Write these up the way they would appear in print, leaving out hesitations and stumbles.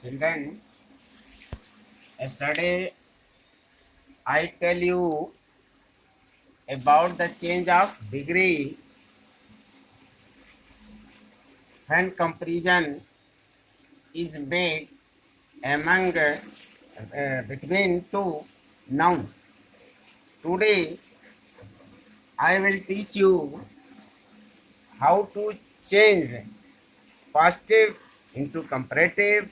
Children, yesterday I tell you about the change of degree when comparison is made among between two nouns. Today I will teach you how to change positive into comparative,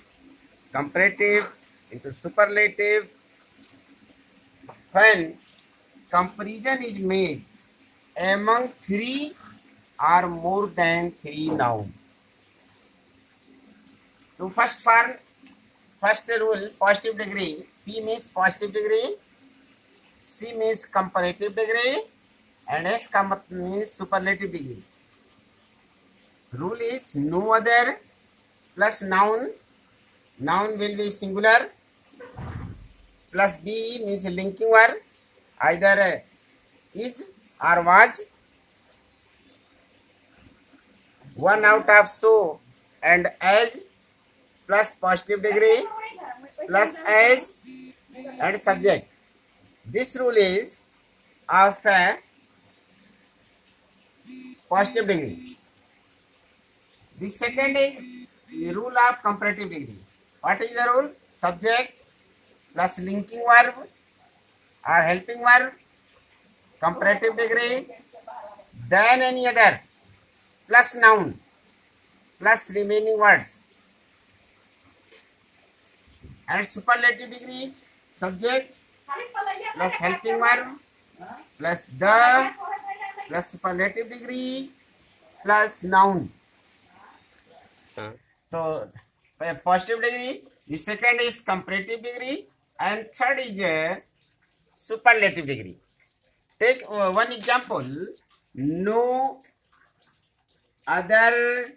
comparative into superlative when comparison is made among three or more than three nouns. So first rule positive degree. P means positive degree, C means comparative degree, and S means superlative degree. Rule is no other plus noun. Noun will be singular. Plus B means linking word, either is or was. One out of so and as plus positive degree plus as and subject. This rule is of a positive degree. The second is the rule of comparative degree. What is the rule? Subject plus linking verb or helping verb, comparative degree, then any other, plus noun, plus remaining words. And superlative degree is subject plus helping verb plus the plus superlative degree plus noun. So positive degree, the second is comparative degree, and third is superlative degree. Take one example. No other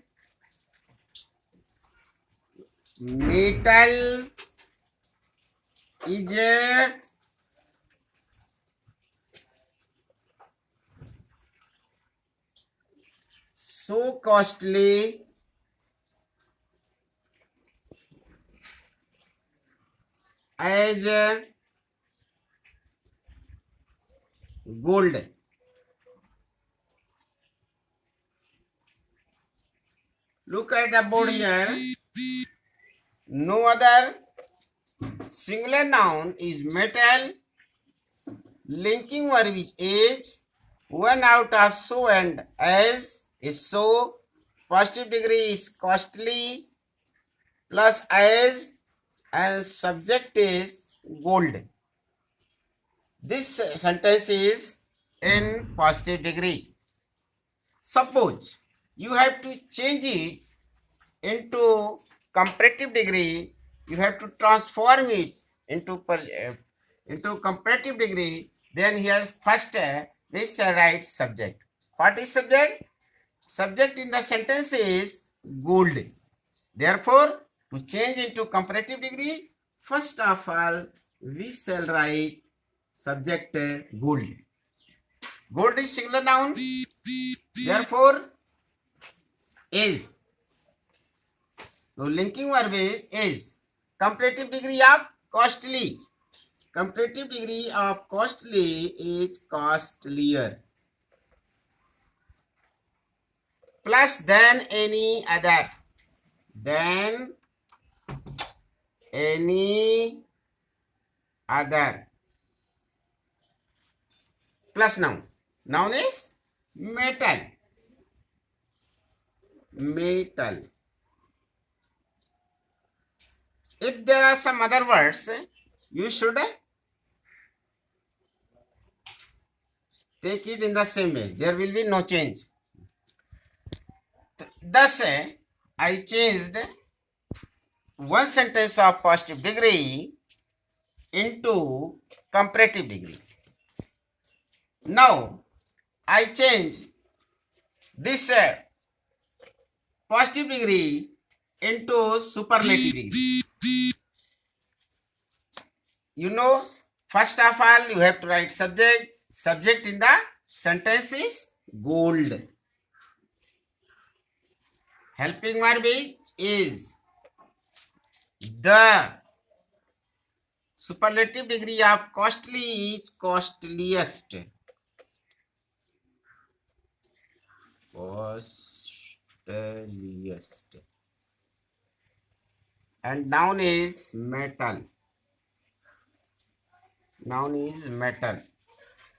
metal is so costly as gold. Look at the board here. No other singular noun is metal. Linking verb is one out of so and as is so. Positive degree is costly plus as and subject is gold. This sentence is in positive degree. Suppose you have to change it into comparative degree, you have to transform it into comparative degree. Then here's first we shall write subject. What is subject? Subject in the sentence is gold. Therefore, to change into comparative degree, first of all we shall write subject gold. Gold is singular noun. Therefore, is. So linking verb is. Comparative degree of costly. Comparative degree of costly is costlier. Plus than any other. Than any other. Plus noun. Noun is metal. Metal. If there are some other words, you should take it in the same way. There will be no change. Thus, I changed one sentence of positive degree into comparative degree. Now, I change this positive degree into superlative degree. You know, first of all, you have to write subject. Subject in the sentence is gold. Helping verb is The superlative degree of costly is costliest. Costliest. And noun is metal. Noun is metal.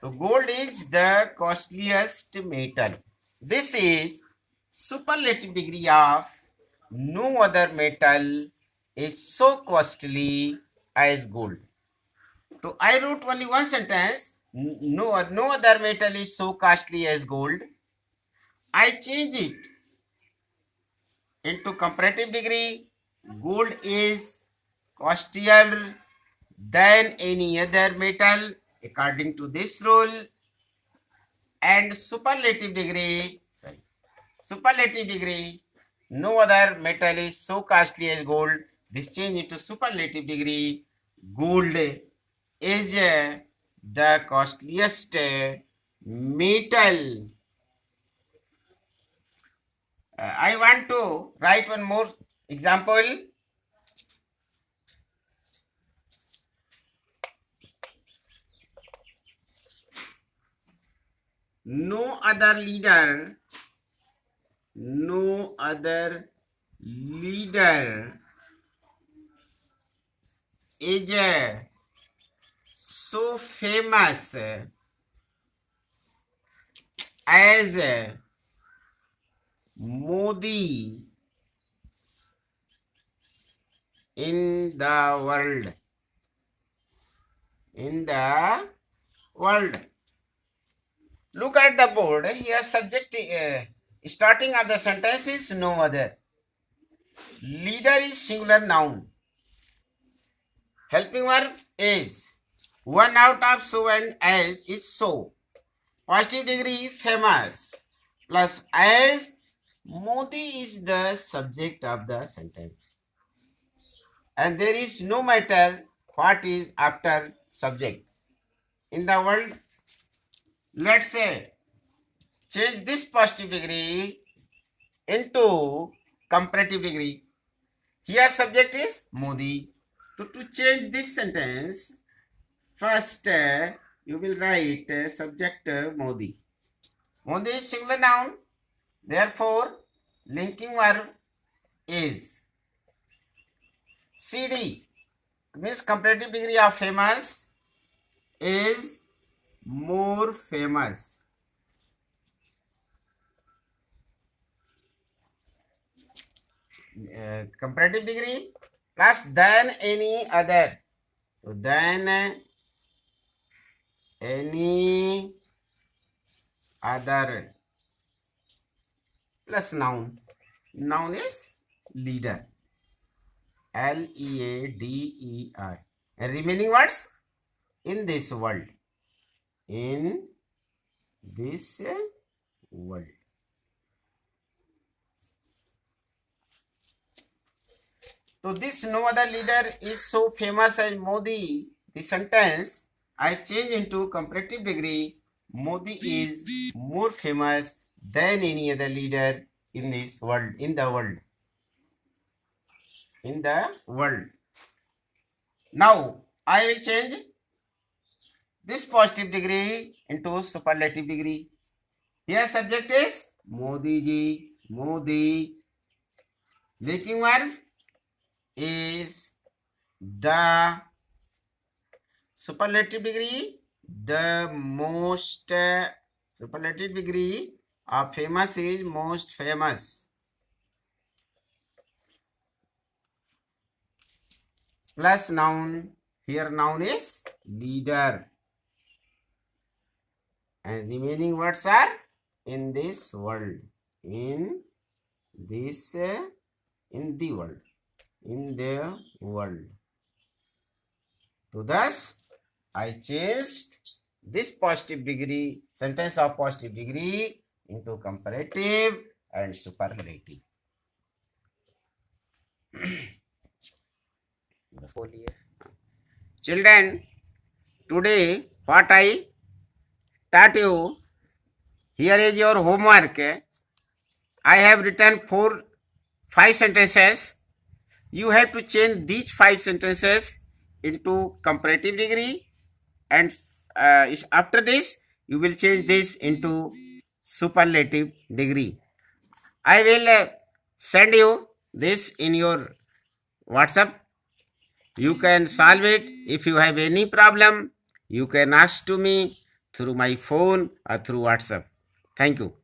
So gold is the costliest metal. This is superlative degree of no other metal is so costly as gold. So I wrote only one sentence. No other metal is so costly as gold. I change it into comparative degree. Gold is costlier than any other metal according to this rule. And superlative degree, no other metal is so costly as gold. This change into superlative degree. Gold is the costliest metal. I want to write one more example. No other leader is so famous as Modi in the world. Look at the board. Here subject starting of the sentence is no other. Leader is singular noun. Helping verb is. One out of so and as is so. Positive degree famous plus as. Modi is the subject of the sentence. And there is no matter what is after subject. In the world, let's say, change this positive degree into comparative degree. Here subject is Modi. So to change this sentence, first you will write subject Modi. Modi is singular noun. Therefore, linking verb is. CD means comparative degree of famous is more famous. Comparative degree plus than any other. So than any other plus noun. Noun is leader. Leader. And remaining words in this world. In this world. So this no other leader is so famous as Modi. The sentence I change into comparative degree. Modi is more famous than any other leader in this world. In the world. Now I will change this positive degree into superlative degree. Here subject is Modi ji. Modi. Linking verb is the superlative degree. The most superlative degree of famous is most famous. Plus noun. Here noun is leader. And remaining words are in this world. In this in the world. In the world. So thus I changed this positive degree, sentence of positive degree into comparative and superlative. Children, today what I taught you, here is your homework. I have written 5 sentences. you have to change these 5 sentences into comparative degree, and after this you will change this into superlative degree. I will send you this in your WhatsApp. You can solve it. If you have any problem, you can ask to me through my phone or through WhatsApp. Thank you.